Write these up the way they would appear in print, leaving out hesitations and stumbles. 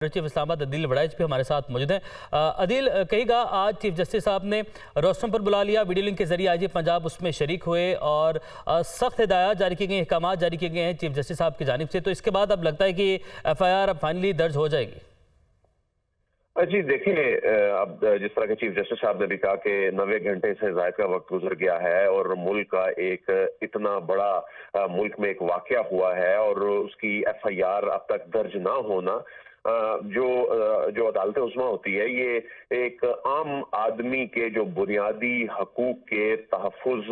Chief Islamabad Adeel Waraich भी हमारे साथ मौजूद हैं। अदील, कहेगा आज चीफ जस्टिस साहब ने रोस्टम पर बुला लिया, वीडियो लिंक के जरिए आईजी पंजाब उसमें शरीक हुए और सख्त हिदायत जारी की गई, अहकाम जारी किए गए हैं चीफ जस्टिस साहब की जानिब से। तो इसके बाद अब लगता है कि एफआईआर अब फाइनली दर्ज हो जाएगी। जी देखिए, अब जिस तरह के चीफ जस्टिस साहब ने भी कहा कि 90 घंटे से ज्यादा का वक्त गुजर गया है और मुल्क का एक इतना बड़ा मुल्क में एक वाकया हुआ है और उसकी एफआईआर अब तक दर्ज ना होना, जो अदालत उज़्मा होती है, ये एक आम आदमी के जो बुनियादी हकूक के तहफ़्फ़ुज़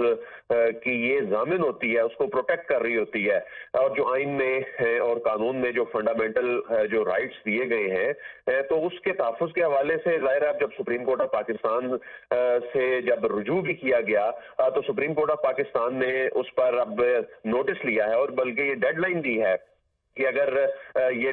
की ये ज़ामिन होती है, उसको प्रोटेक्ट कर रही होती है। और जो आइन में और कानून में जो फंडामेंटल जो राइट्स दिए गए हैं, तो उसके तहफ़्फ़ुज़ के हवाले से ज़ाहिर है, जब सुप्रीम कोर्ट ऑफ पाकिस्तान से जब रुजू भी किया गया, तो सुप्रीम कोर्ट ऑफ पाकिस्तान ने उस पर अब नोटिस लिया है और बल्कि ये डेडलाइन दी है कि अगर ये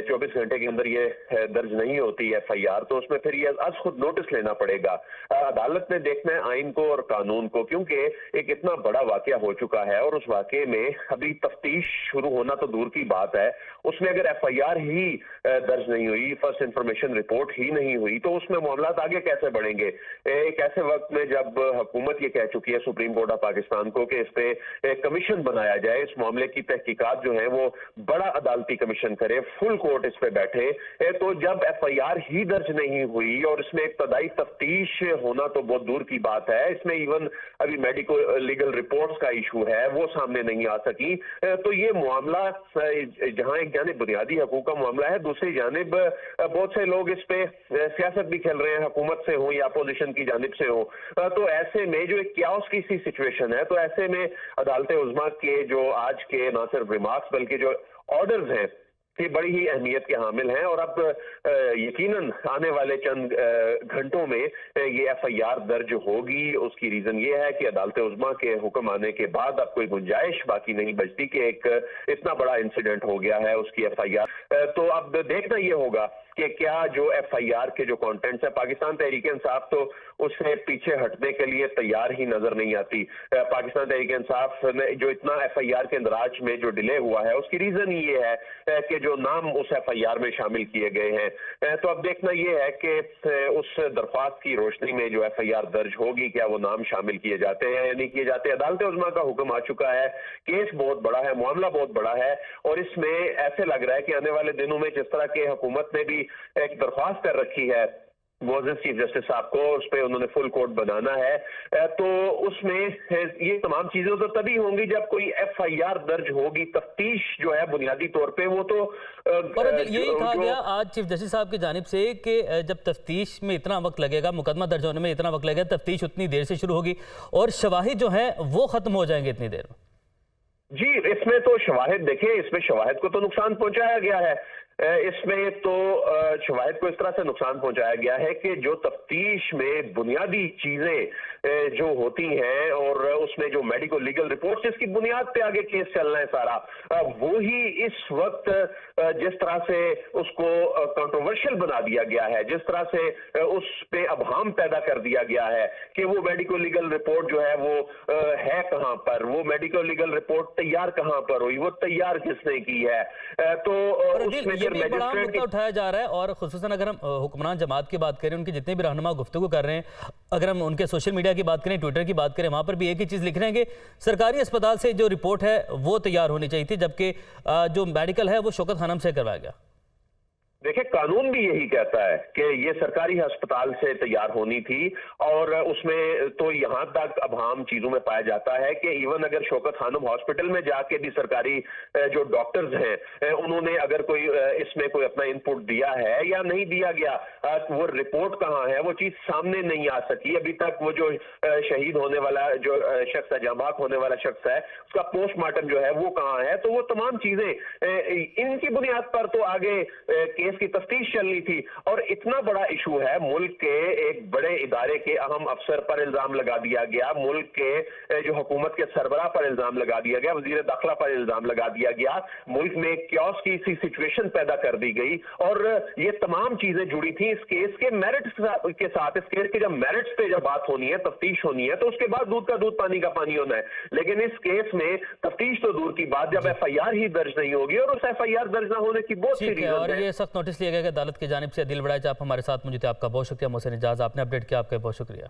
24 घंटे के अंदर ये दर्ज नहीं होती है एफआईआर, तो उसमें फिर ये आज खुद नोटिस लेना पड़ेगा। अदालत ने देखना है आइन को और कानून को, क्योंकि एक इतना बड़ा वाकया हो चुका है और उस वाकये में अभी तफ्तीश शुरू होना तो दूर की बात है, उसमें अगर एफआईआर ही दर्ज नहीं हुई, फर्स्ट इंफॉर्मेशन रिपोर्ट ही नहीं हुई, तो उसमें मामलात आगे कैसे बढ़ेंगे। एक ऐसे वक्त में जब हुकूमत ये कह चुकी है सुप्रीम कोर्ट ऑफ पाकिस्तान को कि इस पे कमीशन बनाया जाए, इस मामले की तहकीकात जो है वो बड़ा अदालती कमीशन करे, फुल कोर्ट इस पे बैठे, तो जब एफआईआर ही दर्ज नहीं हुई और इसमें इब्तदाई तफ्तीश होना तो बहुत दूर की बात है, इसमें इवन अभी मेडिको लीगल रिपोर्ट्स का इशू है वो सामने नहीं आ सकी, तो ये मामला जहां एक जानिब बुनियादी हकूक का मामला है, दूसरी जानिब बहुत से लोग इस पे सियासत भी खेल रहे हैं, हुकूमत से हो या अपोजिशन की जानिब से हो, तो ऐसे में जो एक क्याओस की सी सिचुएशन है, तो ऐसे में अदालत उज़्मा के जो आज के ना सिर्फ रिमार्क्स बल्कि जो ऑर्डर्स हैं ये बड़ी ही अहमियत के हामिल हैं और अब यकीनन आने वाले चंद घंटों में ये एफआईआर दर्ज होगी। उसकी रीजन ये है कि अदालत उज़्मा के हुक्म आने के बाद अब कोई गुंजाइश बाकी नहीं बचती कि एक इतना बड़ा इंसिडेंट हो गया है, उसकी एफआईआर। तो अब देखना ये होगा कि क्या जो एफआईआर के जो कंटेंट्स है, पाकिस्तान तहरीक इंसाफ तो उससे पीछे हटने के लिए तैयार ही नजर नहीं आती। पाकिस्तान तहरीक इंसाफ ने जो इतना एफआईआर के इंदराज में जो डिले हुआ है, उसकी रीजन ये है कि जो नाम उस एफआईआर में शामिल किए गए हैं। तो अब देखना ये है कि उस दरख्वास्त की रोशनी में जो एफआईआर दर्ज होगी, क्या वो नाम शामिल किए जाते हैं या नहीं किए जाते। अदालत उज़्मा का हुक्म आ चुका है, केस बहुत बड़ा है, मामला बहुत बड़ा है और इसमें ऐसे लग रहा है कि आने वाले दिनों में जिस तरह के हुकूमत ने भी एक दरख्वास्त कर रखी है मोअज़्ज़ज़ चीफ जस्टिस साहब को, उस पर उन्होंने फुल कोर्ट बनाना है, तो उसमें ये तमाम चीजें तो तभी होंगी जब कोई एफआईआर दर्ज होगी। तफ्तीश जो है बुनियादी तौर पे वो तो और यही कहा गया आज चीफ जस्टिस साहब की जानिब से कि जब तफ्तीश में इतना वक्त लगेगा, मुकदमा दर्ज होने में इतना वक्त लगेगा, तफ्तीश उतनी देर से शुरू होगी और शवाहिद जो है वो खत्म हो जाएंगे इतनी देर में। जी, इसमें तो शवाहिद देखिए, इसमें शवाहिद को तो नुकसान पहुंचाया गया है। इसमें तो शवाहिद को इस तरह से नुकसान पहुंचाया गया है कि जो तफ्तीश में बुनियादी चीजें जो होती हैं और उसमें जो मेडिको लीगल रिपोर्ट जिसकी बुनियाद पे आगे केस चलना है सारा, वो ही इस वक्त जिस तरह से उसको कंट्रोवर्शियल बना दिया गया है, जिस तरह से उस पे अबहम पैदा कर दिया गया है कि वो मेडिको लीगल रिपोर्ट जो है वो है कहां पर, वो मेडिको लीगल रिपोर्ट तैयार कहां पर हुई, वो तैयार किसने की है। तो उसमें ये भी बड़ा मुद्दा उठाया जा रहा है और खुसूसन अगर हम हुक्मरान जमात की बात करें, उनके जितने भी रहनुमा गुफ्तगू कर रहे हैं, अगर हम उनके सोशल मीडिया की बात करें, ट्विटर की बात करें, वहां पर भी एक ही चीज लिख रहे हैं कि सरकारी अस्पताल से जो रिपोर्ट है वो तैयार होनी चाहिए थी, जबकि जो मेडिकल है वो शौकत खानम से करवाया गया। देखिए, कानून भी यही कहता है कि ये सरकारी अस्पताल से तैयार होनी थी और उसमें तो यहां तक अभाम चीजों में पाया जाता है कि इवन अगर शौकत खानम हॉस्पिटल में जाके भी सरकारी जो डॉक्टर्स हैं उन्होंने अगर कोई इसमें कोई अपना इनपुट दिया है या नहीं दिया गया, वो रिपोर्ट कहां है, वो चीज सामने नहीं आ सकी अभी तक। वो जो शहीद होने वाला जो शख्स है, जांबाक होने वाला शख्स है, उसका पोस्टमार्टम जो है वो कहां है, तो वो तमाम चीजें इनकी बुनियाद पर तो आगे केस केस की तफ्तीश चल रही थी और इतना बड़ा इशू है, मुल्क के एक बड़े इदारे के अहम अफसर पर इल्जाम लगा दिया गया, मुल्क के जो हुकूमत के सरबराह पर इल्जाम लगा दिया गया, वजीर दाखिला पर इल्जाम लगा दिया गया, मुल्क में क्योस की सी सिचुएशन पैदा कर दी गई और ये तमाम चीजें जुड़ी थी इस केस के मेरिट्स के साथ। इस केस के जब मेरिट्स पे जब बात होनी है, तफ्तीश होनी है, तो उसके बाद दूध का दूध पानी का पानी होना है। लेकिन इस केस में तफ्तीश तो दूर की बात, जब एफआईआर ही दर्ज नहीं होगी और उस एफआईआर दर्ज ना होने की बहुत सी ठीक है, रीजन और है। ये सख्त नोटिस लिया गया कि अदालत की जानिब से। अदील बड़ाइच आप हमारे साथ मौजूद थे, आपका बहुत शुक्रिया। मोहसिन इजाज आपने अपडेट किया, आपका बहुत शुक्रिया।